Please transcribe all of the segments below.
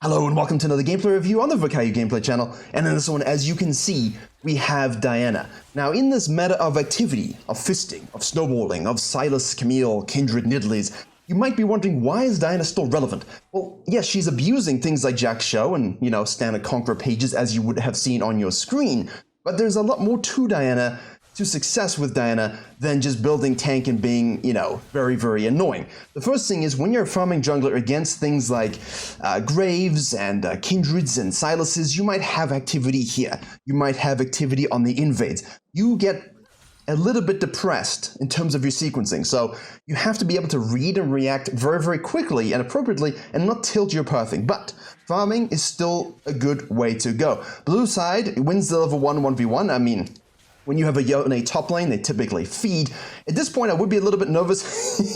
Hello and welcome to another gameplay review on the Virkayu gameplay channel, and in this one, as you can see, we have Diana. Now in this meta of activity, of fisting, of snowballing, of Silas, Camille, Kindred, Nidalee, you might be wondering, why is Diana still relevant? Well, yes, she's abusing things like Jack's show and, stand and conquer pages as you would have seen on your screen, but there's a lot more to Diana, to success with Diana, than just building tank and being, very, very annoying. The first thing is, when you're farming jungler against things like Graves and Kindreds and Silases, you might have activity here. You might have activity on the invades. You get a little bit depressed in terms of your sequencing, so you have to be able to read and react very, very quickly and appropriately and not tilt your pathing. But farming is still a good way to go. Blue side wins the level 1 1v1. I mean, when you have a Yone top lane, they typically feed. At this point, I would be a little bit nervous.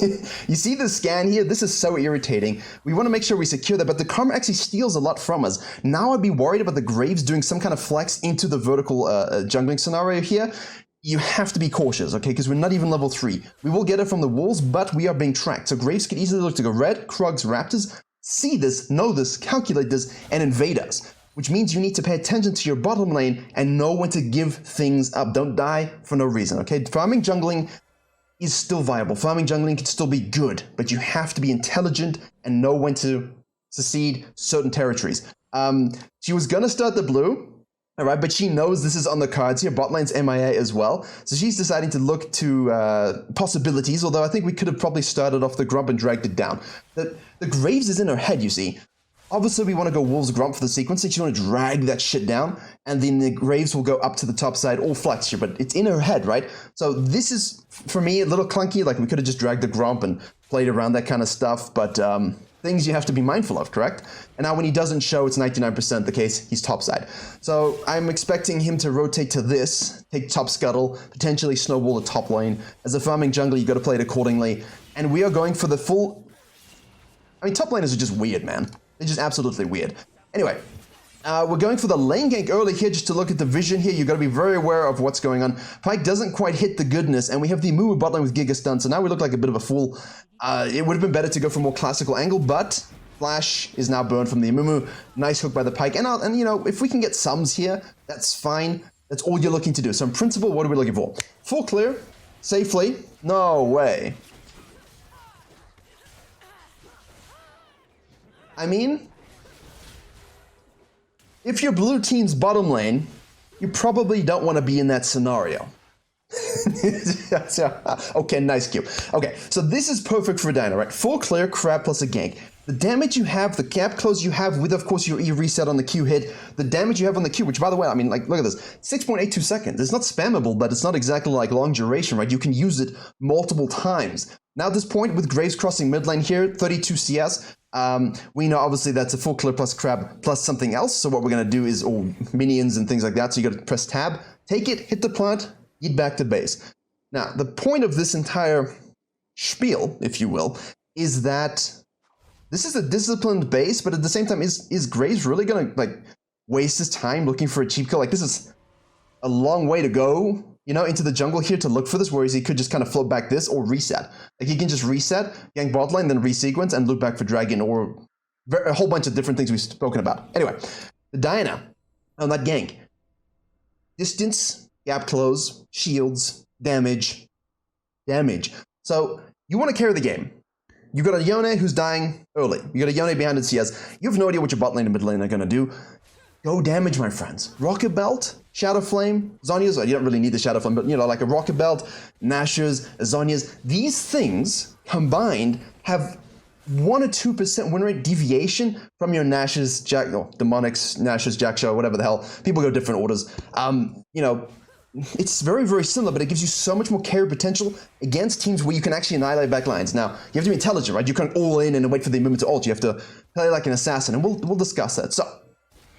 You see the scan here? This is so irritating. We want to make sure we secure that, but the Karma actually steals a lot from us. Now I'd be worried about the Graves doing some kind of flex into the vertical jungling scenario here. You have to be cautious, okay, because we're not even level 3. We will get it from the walls, but we are being tracked. So Graves could easily look to go red, Krugs, Raptors, see this, know this, calculate this, and invade us. Which means you need to pay attention to your bottom lane and know when to give things up. Don't die for no reason, okay? Farming jungling is still viable. Farming jungling can still be good, but you have to be intelligent and know when to secede certain territories. She was gonna start the blue, all right, but she knows this is on the cards here. Bot lane's MIA as well. So she's deciding to look to possibilities, although I think we could have probably started off the Grump and dragged it down. The Graves is in her head, you see. Obviously, we want to go Wolves Grump for the sequencing. You want to drag that shit down, and then the Graves will go up to the top side, all flex here, but it's in her head, right? So this is, for me, a little clunky. Like, we could have just dragged the Grump and played around that kind of stuff, but things you have to be mindful of, correct? And now when he doesn't show, it's 99% the case, he's top side. So I'm expecting him to rotate to this, take top scuttle, potentially snowball the top lane. As a farming jungler, you got to play it accordingly. And we are going for the full... I mean, top laners are just weird, man. They're just absolutely weird. Anyway, we're going for the lane gank early here just to look at the vision here. You've got to be very aware of what's going on. Pyke doesn't quite hit the goodness, and we have the Moo bot lane with Giga Stun, so now we look like a bit of a fool. It would have been better to go for a more classical angle, but Flash is now burned from the Amumu. Nice hook by the Pyke. And if we can get sums here, that's fine. That's all you're looking to do. So in principle, what are we looking for? Full clear, safely. No way. I mean, if you're blue team's bottom lane, you probably don't want to be in that scenario. Okay, nice cue. Okay, so this is perfect for Diana, right? Full clear, crab plus a gank. The damage you have, the gap close you have with, of course, your E reset on the Q hit, the damage you have on the Q, which, by the way, I mean, like, look at this, 6.82 seconds. It's not spammable, but it's not exactly like long duration, right? You can use it multiple times. Now at this point, with Graves crossing mid lane here, 32 CS, we know obviously that's a full clear plus crab plus something else. So what we're going to do is all minions and things like that. So you got to press tab, take it, hit the plant, get back to base. Now, the point of this entire spiel, if you will, is that this is a disciplined base, but at the same time, is Graves really going to waste his time looking for a cheap kill? Like, this is a long way to go, into the jungle here to look for this, whereas he could just kind of float back this or reset. Like, he can just reset, gank bot lane, then resequence and loop back for dragon or a whole bunch of different things we've spoken about. Anyway, the Diana on that gank. Distance, gap close, shields, damage. So you want to carry the game. You've got a Yone who's dying early. You got a Yone behind in CS. You have no idea what your bot lane and mid lane are going to do. Go damage, my friends. Rocket Belt, Shadow Flame, Zhonya's. You don't really need the Shadow Flame, but like a Rocket Belt, Nash's, Zhonya's. These things combined have 1 or 2% win rate deviation from your Nash's, Demonics, Nash's, Jack Show, whatever the hell. People go different orders. It's very, very similar, but it gives you so much more carry potential against teams where you can actually annihilate backlines. Now, you have to be intelligent, right? You can't all in and wait for the movement to ult. You have to play like an assassin, and we'll discuss that. So,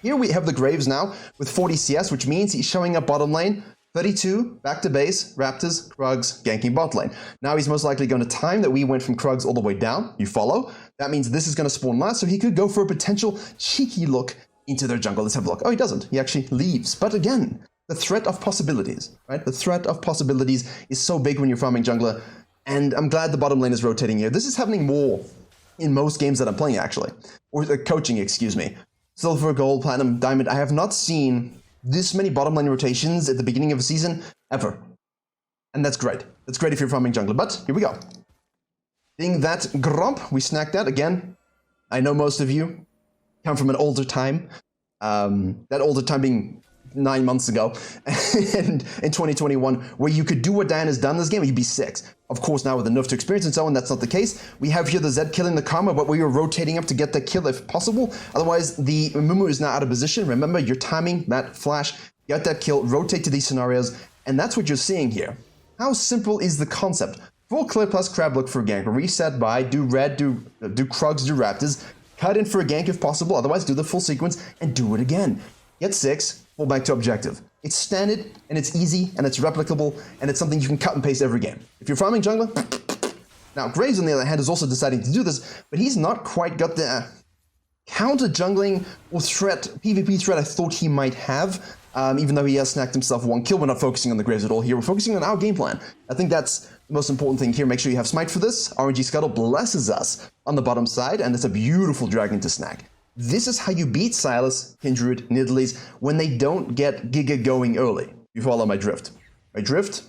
here we have the Graves now with 40 CS, which means he's showing up bottom lane, 32, back to base, Raptors, Krugs, ganking bot lane. Now he's most likely going to time that we went from Krugs all the way down. You follow? That means this is going to spawn last, so he could go for a potential cheeky look into their jungle. Let's have a look. Oh, he doesn't. He actually leaves. But again, the threat of possibilities, right? The threat of possibilities is so big when you're farming jungler, and I'm glad the bottom lane is rotating here. This is happening more in most games that I'm playing, actually. Or coaching, excuse me. Silver, gold, platinum, diamond. I have not seen this many bottom lane rotations at the beginning of a season, ever. And that's great. That's great if you're farming jungler. But, here we go. Being that Gromp, we snacked that again. I know most of you come from an older time. That older time being 9 months ago, and in 2021, where you could do what Diana's done this game, you'd be 6. Of course, now with the nerf to experience and so on, that's not the case. We have here the Zed killing the Karma, but we are rotating up to get the kill if possible. Otherwise, the Mumu is now out of position. Remember, you're timing that flash, get that kill, rotate to these scenarios, and that's what you're seeing here. How simple is the concept? Full clear plus crab look for a gank. Reset by, do red, do Krugs, do Raptors. Cut in for a gank if possible, otherwise do the full sequence and do it again. Get 6, fall back to objective. It's standard, and it's easy, and it's replicable, and it's something you can cut and paste every game. If you're farming jungler, now Graves on the other hand is also deciding to do this, but he's not quite got the counter jungling or PvP threat I thought he might have, even though he has snacked himself 1 kill. We're not focusing on the Graves at all here, we're focusing on our game plan. I think that's the most important thing here. Make sure you have smite for this. RNG Scuttle blesses us on the bottom side, and it's a beautiful dragon to snack. This is how you beat Silas, Kindred, Nidalee when they don't get Giga going early. You follow my drift. My drift?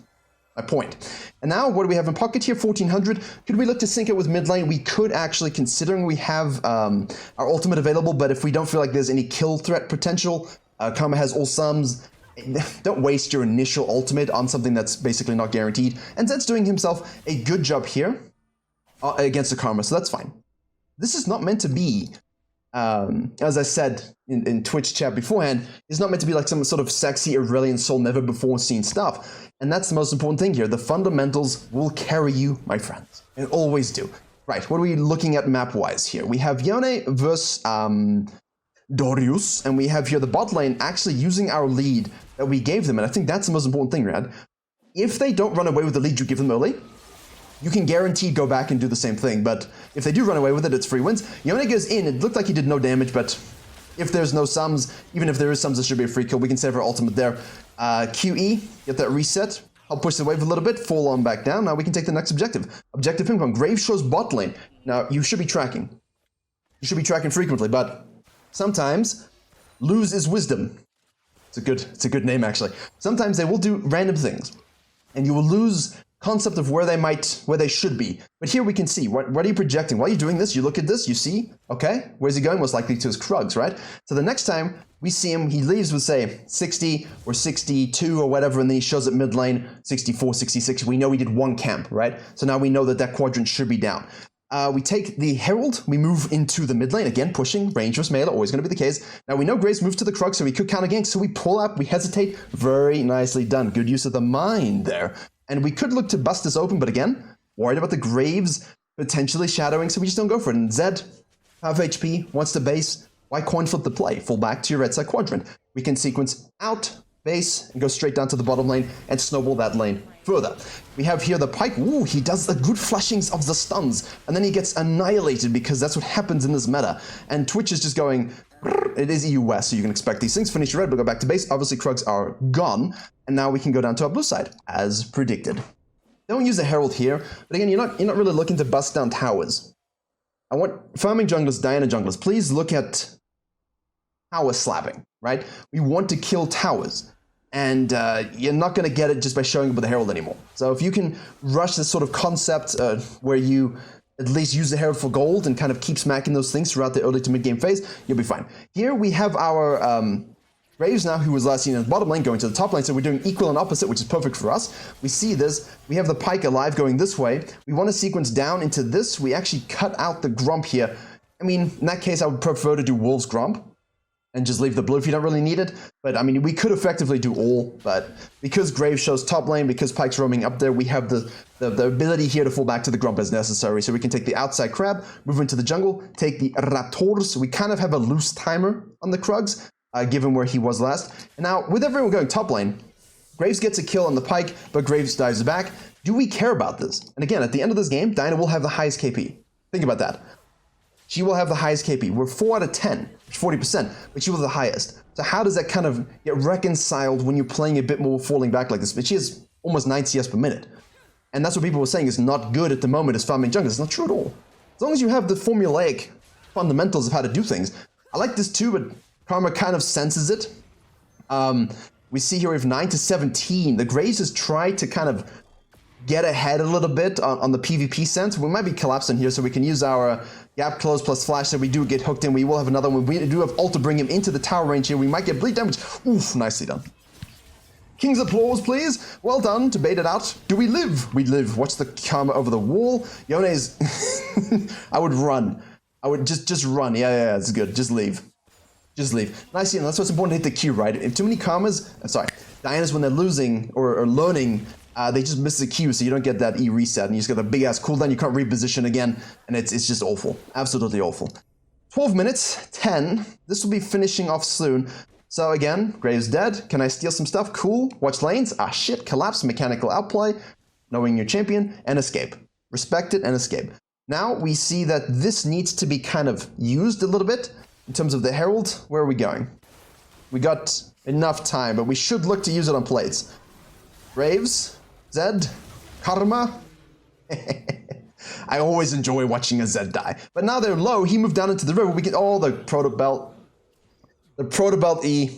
My point. And now, what do we have in pocket here? 1400. Could we look to sync it with mid lane? We could actually, considering we have our ultimate available, but if we don't feel like there's any kill threat potential, Karma has all sums. Don't waste your initial ultimate on something that's basically not guaranteed. And Zed's doing himself a good job here against the Karma, so that's fine. This is not meant to be, as I said in Twitch chat beforehand, it's not meant to be like some sort of sexy Aurelian Soul never before seen stuff. And that's the most important thing here. The fundamentals will carry you, my friends. And always do. Right, what are we looking at map-wise here? We have Yone versus Dorius, and we have here the bot lane actually using our lead that we gave them. And I think that's the most important thing, Rad. If they don't run away with the lead you give them early, you can guarantee go back and do the same thing, but if they do run away with it, it's free wins. Yone goes in, it looked like he did no damage, but if there's no sums, even if there is sums, it should be a free kill. We can save our ultimate there. QE, get that reset, help push the wave a little bit, fall on back down. Now we can take the next objective. Objective ping pong, Graves shows bot lane. Now, you should be tracking. You should be tracking frequently, but sometimes, lose is wisdom. It's a good name, actually. Sometimes they will do random things, and you will lose concept of where they should be. But here we can see, what are you projecting? While you're doing this, you look at this, you see, okay, where's he going? Most likely to his Krugs, right? So the next time we see him, he leaves with, say, 60 or 62 or whatever, and then he shows at mid lane, 64, 66. We know he did 1 camp, right? So now we know that that quadrant should be down. We take the Herald, we move into the mid lane, again pushing, range versus melee, always going to be the case. Now we know Graves moved to the Krug, so we could counter gank, so we pull up, we hesitate, very nicely done. Good use of the mind there. And we could look to bust this open, but again, worried about the Graves potentially shadowing, so we just don't go for it. And Zed, half HP, wants to base, why coin flip the play? Fall back to your red side quadrant. We can sequence out, base, and go straight down to the bottom lane and snowball that lane further. We have here the Pike. Ooh, he does the good flashings of the stuns, and then he gets annihilated because that's what happens in this meta. And Twitch is just going, it is EU West, so you can expect these things. Finish your red, but go back to base. Obviously, Krugs are gone, and now we can go down to our blue side, as predicted. Don't use the Herald here, but again, you're not really looking to bust down towers. I want farming junglers, Diana junglers, please look at tower slapping, right? We want to kill towers, and you're not going to get it just by showing up with the Herald anymore. So if you can rush this sort of concept where you at least use the Herald for gold and kind of keep smacking those things throughout the early to mid game phase, you'll be fine. Here we have our Graves now, who was last seen in the bottom lane, going to the top lane, so we're doing equal and opposite, which is perfect for us. We see this, we have the Pike alive going this way. We want to sequence down into this. We actually cut out the Grump here. I mean, in that case, I would prefer to do Wolves Grump and just leave the blue if you don't really need it. But I mean, we could effectively do all, but because Graves shows top lane, because Pike's roaming up there, we have the ability here to fall back to the Grump as necessary. So we can take the outside crab, move into the jungle, take the Raptors. We kind of have a loose timer on the Krugs, given where he was last. And now, with everyone going top lane, Graves gets a kill on the Pike, but Graves dives back. Do we care about this? And again, at the end of this game, Dinah will have the highest KP. Think about that. She will have the highest KP. We're 4 out of 10, 40%, but she was the highest. So how does that kind of get reconciled when you're playing a bit more falling back like this? But she has almost 9 CS per minute. And that's what people were saying is not good at the moment as farming jungle. It's not true at all. as long as you have the formulaic fundamentals of how to do things. I like this too, but Karma kind of senses it. We see here we have 9 to 17. The Graves has tried to kind of get ahead a little bit on the PvP sense. We might be collapsing here, so we can use our gap close plus flash. So we do get hooked in. We will have another one. We do have ult to bring him into the tower range here. We might get bleed damage. Oof, nicely done. King's applause, please. Well done to bait it out. Do we live? We live. Watch the Karma over the wall. Yone is... I would run. I would just run. Yeah, it's good. Just leave. Just leave. Nicely, and that's what's important to hit the Q, right? If too many Karmas... Dianas, when they're losing or learning... they just miss the Q, so you don't get that E reset, and you just get a big ass cooldown. You can't reposition again, and it's just awful, absolutely awful. 12 minutes, 10. This will be finishing off soon. So again, Graves dead. Can I steal some stuff? Cool. Watch lanes. Ah shit. Collapse. Mechanical outplay. Knowing your champion and escape. Respect it and escape. Now we see that this needs to be kind of used a little bit in terms of the Herald. Where are we going? We got enough time, but we should look to use it on plates. Graves. Zed, Karma. I always enjoy watching a Zed die. But now they're low, he moved down into the river. We get all the Proto Belt. The Proto Belt E.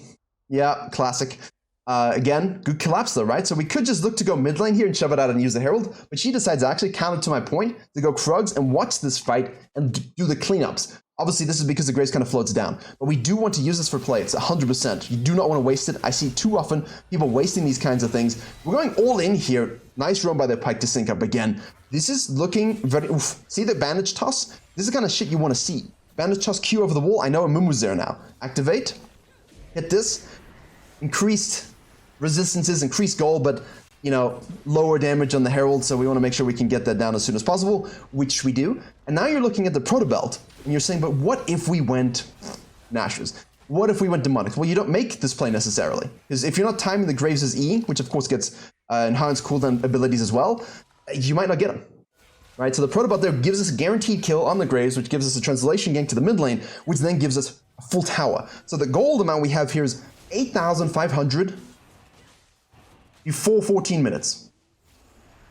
Yeah, classic. Again, good collapse though, right? So we could just look to go mid lane here and shove it out and use the Herald. But she decides actually, counter to my point, to go Krugs and watch this fight and do the cleanups. Obviously, this is because the Graves kind of floats down. But we do want to use this for play. It's 100%. You do not want to waste it. I see too often people wasting these kinds of things. We're going all in here. Nice roam by the Pike to sync up again. This is looking very... Oof. See the bandage toss? This is the kind of shit you want to see. Bandage toss Q over the wall. I know Amumu's there now. Activate. Hit this. Increased resistances, increased gold, but... you know, lower damage on the Herald, so we want to make sure we can get that down as soon as possible, which we do. And now you're looking at the Proto Belt, and you're saying, but what if we went Nashers? What if we went Demonics? Well, you don't make this play necessarily, because if you're not timing the Graves' E, which of course gets enhanced cooldown abilities as well, you might not get them. Right, so the Proto Belt there gives us a guaranteed kill on the Graves, which gives us a translation gank to the mid lane, which then gives us a full tower. So the gold amount we have here is 8,500 before 14 minutes.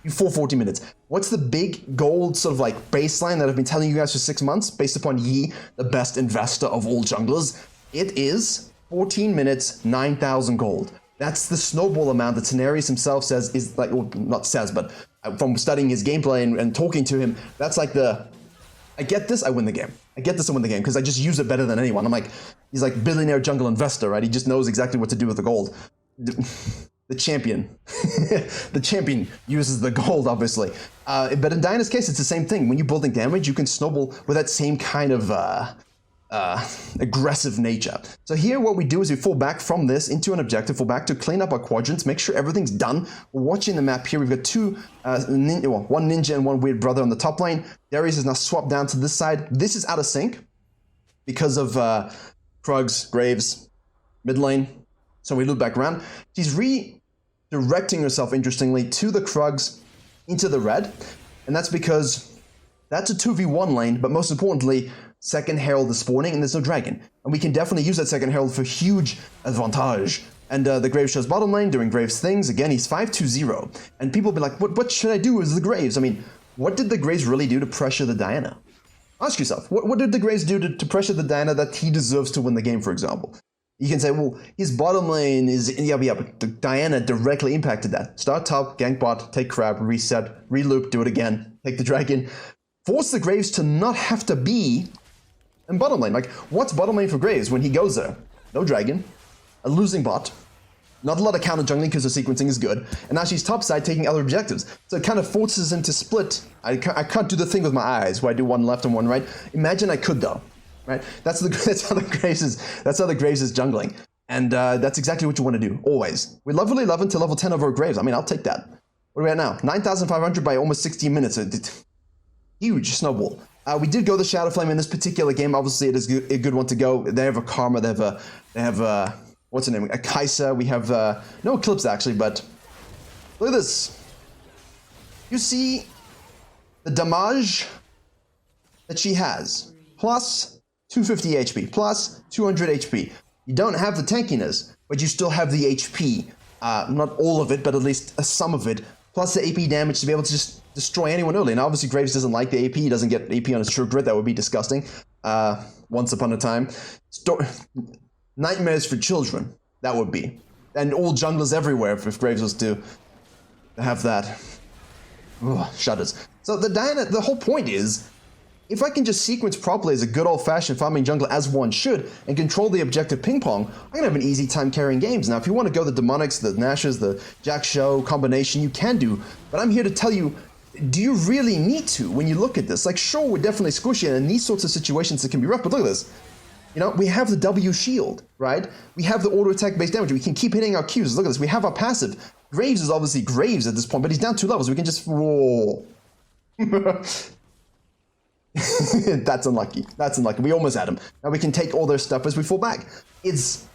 Before 14 minutes. What's the big gold sort of like baseline that I've been telling you guys for 6 months based upon Yi, the best investor of all junglers? It is 14 minutes, 9,000 gold. That's the snowball amount that Tenarius himself says is like, well, not says, but from studying his gameplay and talking to him, that's like the, I get this, I win the game. I get this, I win the game because I just use it better than anyone. I'm like, he's like billionaire jungle investor, right? He just knows exactly what to do with the gold. The champion. The champion uses the gold, obviously. But in Diana's case, it's the same thing. When you're building damage, you can snowball with that same kind of aggressive nature. So here what we do is we fall back from this into an objective, fall back to clean up our quadrants, make sure everything's done. We're watching the map here. We've got one ninja and one weird brother on the top lane. Darius is now swapped down to this side. This is out of sync because of Krugs, Graves, mid lane. So we loop back around. She's redirecting herself, interestingly, to the Krugs into the red. And that's because that's a 2v1 lane, but most importantly, second Herald is spawning and there's no dragon. And we can definitely use that second Herald for huge advantage. And the Graves shows bottom lane doing Graves things. Again, he's 5-2-0. And people will be like, what should I do as the Graves? I mean, what did the Graves really do to pressure the Diana? Ask yourself, what did the Graves do to pressure the Diana that he deserves to win the game, for example? You can say, well, his bottom lane is, yeah, but the Diana directly impacted that. Start top, gank bot, take crab, reset, reloop, do it again, take the dragon. Force the Graves to not have to be in bottom lane. Like, what's bottom lane for Graves when he goes there? No dragon, a losing bot, not a lot of counter jungling because the sequencing is good, and now she's topside taking other objectives. So it kind of forces him to split. I can't do the thing with my eyes where I do one left and one right. Imagine I could though. Right? That's how the Graves is jungling. And that's exactly what you want to do, always. We level 11 to level 10 of our Graves. I mean, I'll take that. What are we at now? 9,500 by almost 16 minutes. Huge snowball. We did go the Shadow Flame in this particular game. Obviously, it is a good one to go. They have a Karma. They have what's her name? A Kaisa. We have no Eclipse actually, but look at this. You see the damage that she has. Plus 250 HP, plus 200 HP. You don't have the tankiness, but you still have the HP. Not all of it, but at least some of it plus the AP damage to be able to just destroy anyone early. And obviously Graves doesn't like the AP, he doesn't get AP on his true grit, that would be disgusting. Once upon a time. Nightmares for children, that would be. And all junglers everywhere if Graves was to have that. Ugh, shudders. So the whole point is, if I can just sequence properly as a good old-fashioned farming jungler as one should, and control the objective ping-pong, I'm gonna have an easy time carrying games. Now, if you want to go the Demonics, the Nashes, the Jack Show combination, you can do, but I'm here to tell you, do you really need to when you look at this? Like, sure, we're definitely squishy, and in these sorts of situations it can be rough, but look at this. You know, we have the W shield, right? We have the auto attack based damage. We can keep hitting our Qs. Look at this. We have our passive. Graves is obviously Graves at this point, but he's down 2 levels. We can just... Whoa. That's unlucky. That's unlucky. We almost had him. Now we can take all their stuff as we fall back. It's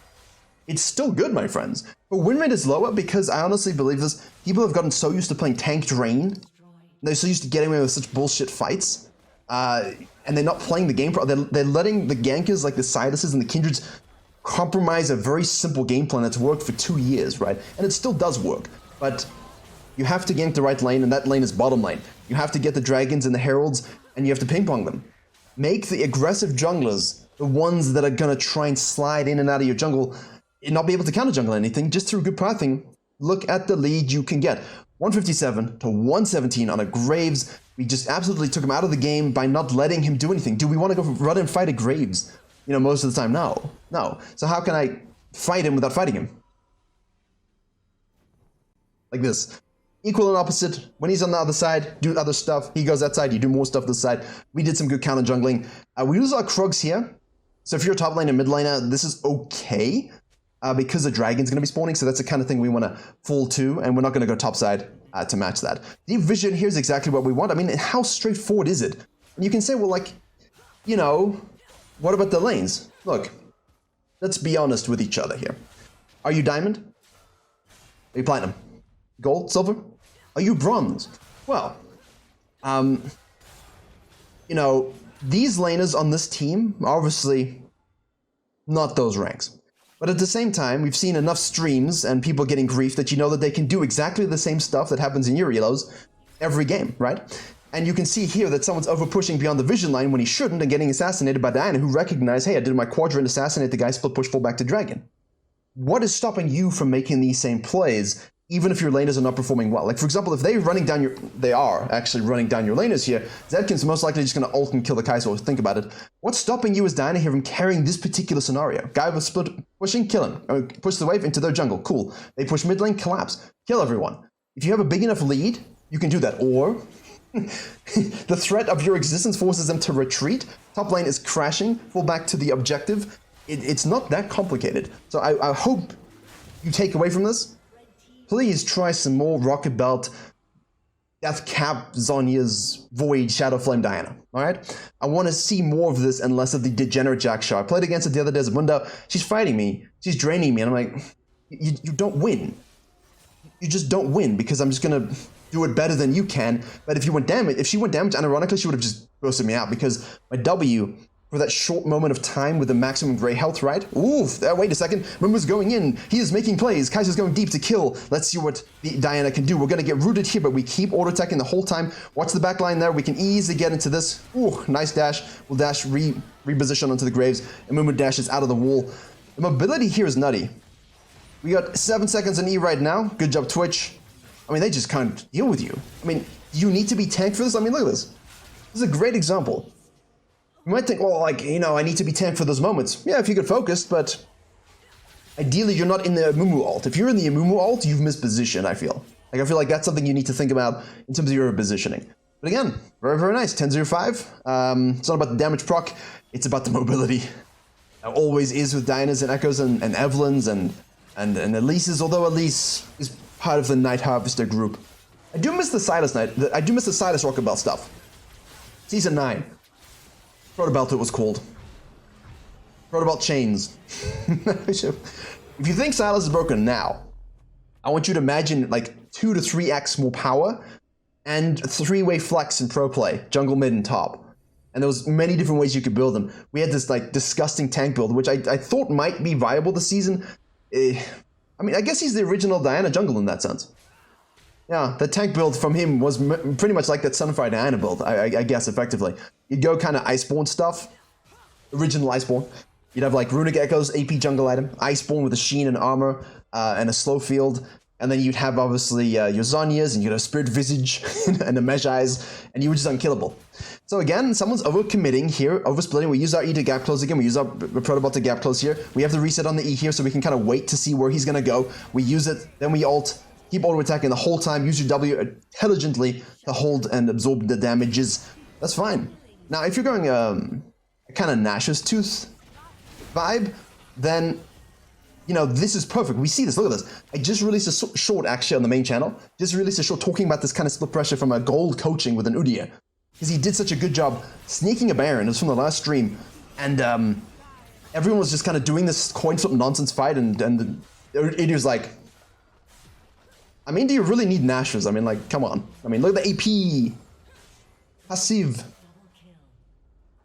still good, my friends. But win rate is lower because I honestly believe this. People have gotten so used to playing tank drain. They're so used to getting away with such bullshit fights. And they're not playing the game. They're letting the gankers like the Siduses and the Kindreds compromise a very simple game plan that's worked for 2 years, right? And it still does work. But you have to gank the right lane, and that lane is bottom lane. You have to get the dragons and the heralds, and you have to ping pong them. Make the aggressive junglers the ones that are gonna try and slide in and out of your jungle and not be able to counter jungle anything just through good pathing. Look at the lead you can get. 157 to 117 on a Graves. We just absolutely took him out of the game by not letting him do anything. Do we want to go run and fight a Graves? You know, most of the time, no. No. So how can I fight him without fighting him? Like this. Equal and opposite. When he's on the other side, do other stuff. He goes that side, you do more stuff this side. We did some good counter jungling. We lose our Krugs here. So if you're a top lane and mid laner, this is okay. Because the dragon's going to be spawning, so that's the kind of thing we want to fall to, and we're not going to go topside to match that. Deep vision here is exactly what we want. I mean, how straightforward is it? And you can say, well, like, you know, what about the lanes? Look, let's be honest with each other here. Are you diamond? Are you platinum? Gold? Silver? Are you bronze? Well, you know, these laners on this team are obviously not those ranks. But at the same time, we've seen enough streams and people getting grief that you know that they can do exactly the same stuff that happens in your elos every game, right? And you can see here that someone's over pushing beyond the vision line when he shouldn't and getting assassinated by Diana, who recognized, hey, I did my quadrant, assassinate the guy, split push, fall back to dragon. What is stopping you from making these same plays, even if your laners are not performing well? Like, for example, if they are actually running down your laners here, Zedkin's most likely just going to ult and kill the Kai'Sa. Think about it. What's stopping you as Diana here from carrying this particular scenario? Guy with split pushing, kill him. Push the wave into their jungle, cool. They push mid lane, collapse, kill everyone. If you have a big enough lead, you can do that. Or the threat of your existence forces them to retreat. Top lane is crashing, fall back to the objective. It's not that complicated. So I hope you take away from this. Please try some more Rocket Belt, Death Cap, Zhonya's, Void, Shadow Flame, Diana. Alright? I want to see more of this and less of the degenerate Jack Shaw. I played against her the other day as a Mundo. She's fighting me. She's draining me. And I'm like, you don't win. You just don't win because I'm just going to do it better than you can. But if she went damage, and ironically, she would have just roasted me out because my W, for that short moment of time with the maximum gray health, right? Oof, wait a second. Mumu's going in. He is making plays. Kai'Sa's going deep to kill. Let's see what Diana can do. We're going to get rooted here, but we keep auto-attacking the whole time. Watch the back line there. We can easily get into this. Ooh, nice dash. We'll dash, reposition onto the Graves, and Mumu dashes out of the wall. The mobility here is nutty. We got 7 seconds on E right now. Good job, Twitch. I mean, they just can't deal with you. I mean, you need to be tanked for this? I mean, look at this. This is a great example. You might think, well, like, you know, I need to be tanked for those moments. Yeah, if you get focused, but ideally you're not in the Mumu ult. If you're in the Mumu ult, you've missed position, I feel. Like, I feel like that's something you need to think about in terms of your positioning. But again, very, very nice. 10-0-5. It's not about the damage proc, it's about the mobility. It always is with Dianas and Echoes and Evelyns and Elises, although Elise is part of the Night Harvester group. I do miss the Silas Rocket Belt stuff. Season 9. Protobelt it was called. Protobelt chains. If you think Silas is broken now, I want you to imagine like 2 to 3x more power and 3-way flex in pro play, jungle, mid, and top. And there was many different ways you could build them. We had this like disgusting tank build, which I thought might be viable this season. I mean, I guess he's the original Diana jungle in that sense. Yeah, the tank build from him was pretty much like that Sunfire Diana build, I guess, effectively. You'd go kind of Iceborne stuff, original Iceborne. You'd have like Runic Echoes, AP jungle item, Iceborne with a Sheen and armor, and a slow field. And then you'd have obviously your Zhonya's, and you'd have Spirit Visage and the Mesh Eyes, and you were just unkillable. So again, someone's overcommitting here, oversplitting. We use our E to gap close again. We use our Protobot to gap close here. We have the reset on the E here, so we can kind of wait to see where he's going to go. We use it, then we ult, keep auto attacking the whole time, use your W intelligently to hold and absorb the damages. That's fine. Now, if you're going a kind of Nash's Tooth vibe, then, you know, this is perfect. We see this. Look at this. I just released a short, actually, on the main channel. Just released a short talking about this kind of split pressure from a gold coaching with an Udyr. Because he did such a good job sneaking a Baron. It was from the last stream. And everyone was just kind of doing this coin flip nonsense fight. And it was like, I mean, do you really need Nashers? I mean, like, come on. I mean, look at the AP. Passive.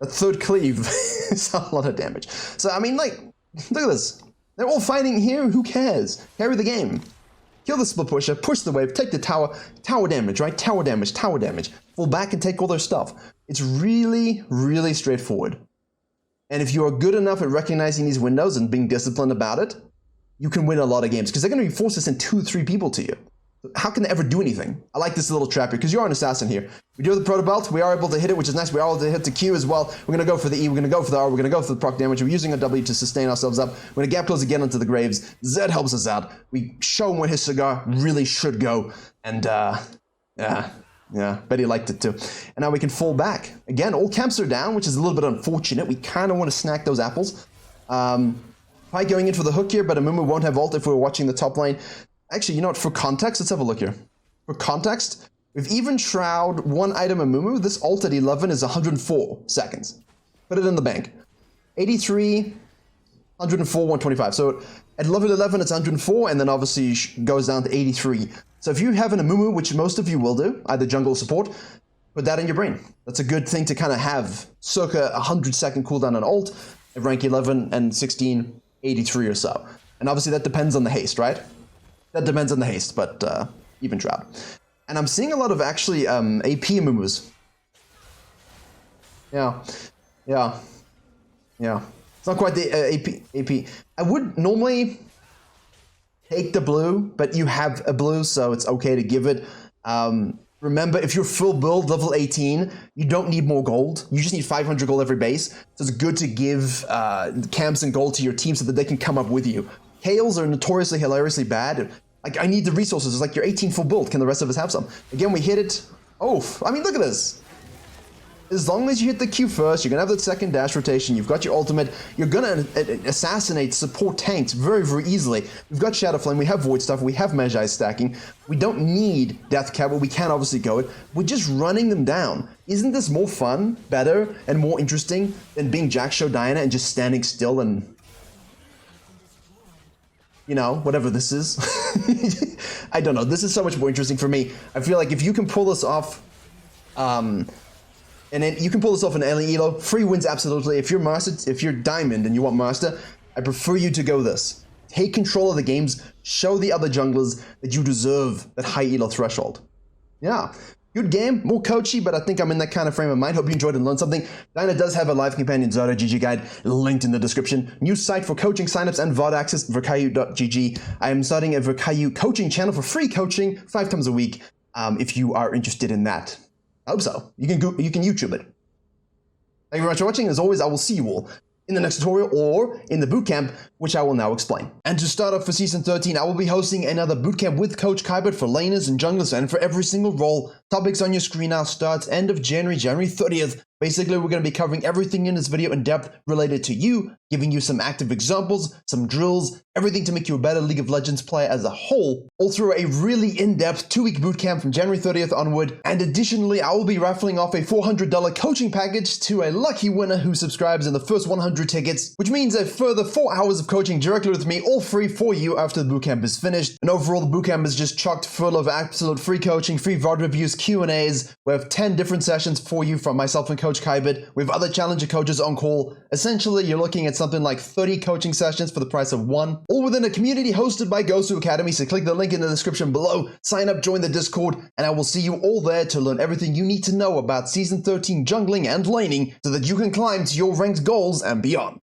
A third cleave. It's a lot of damage. So, I mean, like, look at this. They're all fighting here. Who cares? Carry the game. Kill the split pusher, push the wave, take the tower. Tower damage, right? Tower damage, tower damage. Fall back and take all their stuff. It's really, really straightforward. And if you are good enough at recognizing these windows and being disciplined about it, you can win a lot of games. Because they're going to be forced to send 2 or 3 people to you. How can they ever do anything? I like this little trap here, because you're an assassin here. We do the proto belt, we are able to hit it, which is nice. We are able to hit the Q as well. We're going to go for the E, we're going to go for the R, we're going to go for the proc damage. We're using a W to sustain ourselves up. We're going to gap close again onto the graves. Zed helps us out. We show him where his cigar really should go. And, yeah, bet he liked it too. And now we can fall back. Again, all camps are down, which is a little bit unfortunate. We kind of want to snack those apples. Probably going in for the hook here, but Amumu won't have ult if we're watching the top lane. Actually, you know what, for context, let's have a look here. For context, with even Shroud, 1 item Amumu, this ult at 11 is 104 seconds. Put it in the bank. 83, 104, 125. So at level 11, it's 104, and then obviously goes down to 83. So if you have an Amumu, which most of you will do, either jungle or support, put that in your brain. That's a good thing to kind of have. Circa 100-second cooldown on ult, at rank 11 and 16, 83 or so. And obviously that depends on the haste, right? That depends on the haste, but even Shroud. And I'm seeing a lot of actually AP Amumus. Yeah. It's not quite the AP. I would normally take the blue, but you have a blue, so it's okay to give it. Remember, if you're full build, level 18, you don't need more gold. You just need 500 gold every base. So it's good to give camps and gold to your team so that they can come up with you. Hails are notoriously, hilariously bad. Like, I need the resources. It's like you're 18 full build. Can the rest of us have some? Again, we hit it. Oh, I mean, look at this. As long as you hit the Q first, you're going to have the second dash rotation. You've got your ultimate. You're going to assassinate support tanks very, very easily. We've got Shadow Flame. We have Void Stuff. We have Magi stacking. We don't need Death Cap, but we can obviously go it. We're just running them down. Isn't this more fun, better, and more interesting than being Jack Show Diana and just standing still and... you know, whatever this is. I don't know. This is so much more interesting for me. I feel like if you can pull this off, and then you can pull this off in early elo, free wins absolutely. If you're Master, if you're Diamond and you want Master, I prefer you to go this. Take control of the games, show the other junglers that you deserve that high elo threshold. Yeah. Good game, more coachy, but I think I'm in that kind of frame of mind. Hope you enjoyed and learned something. Diana does have a live companion Zota GG guide linked in the description. New site for coaching signups and VOD access, Virkayu.gg. I am starting a Virkayu coaching channel for free coaching 5 times a week. If you are interested in that, I hope so. You can YouTube it. Thank you very much for watching. As always, I will see you all in the next tutorial or in the bootcamp, which I will now explain. And to start off for Season 13, I will be hosting another bootcamp with Coach Kybert for laners and junglers and for every single role. Topics on your screen now starts end of January 30th. Basically, we're going to be covering everything in this video in depth related to you, giving you some active examples, some drills, everything to make you a better League of Legends player as a whole, all through a really in-depth 2-week bootcamp from January 30th onward. And additionally, I will be raffling off a $400 coaching package to a lucky winner who subscribes in the first 100 tickets, which means a further 4 hours of coaching directly with me, all free for you after the bootcamp is finished. And overall, the bootcamp is just chocked full of absolute free coaching, free VOD reviews, Q&As. We have 10 different sessions for you from myself and Coach Coach Kybit with other challenger coaches on call. Essentially, you're looking at something like 30 coaching sessions for the price of one, all within a community hosted by Gosu Academy. So click the link in the description below, sign up, join the Discord, and I will see you all there to learn everything you need to know about Season 13 jungling and laning so that you can climb to your ranked goals and beyond.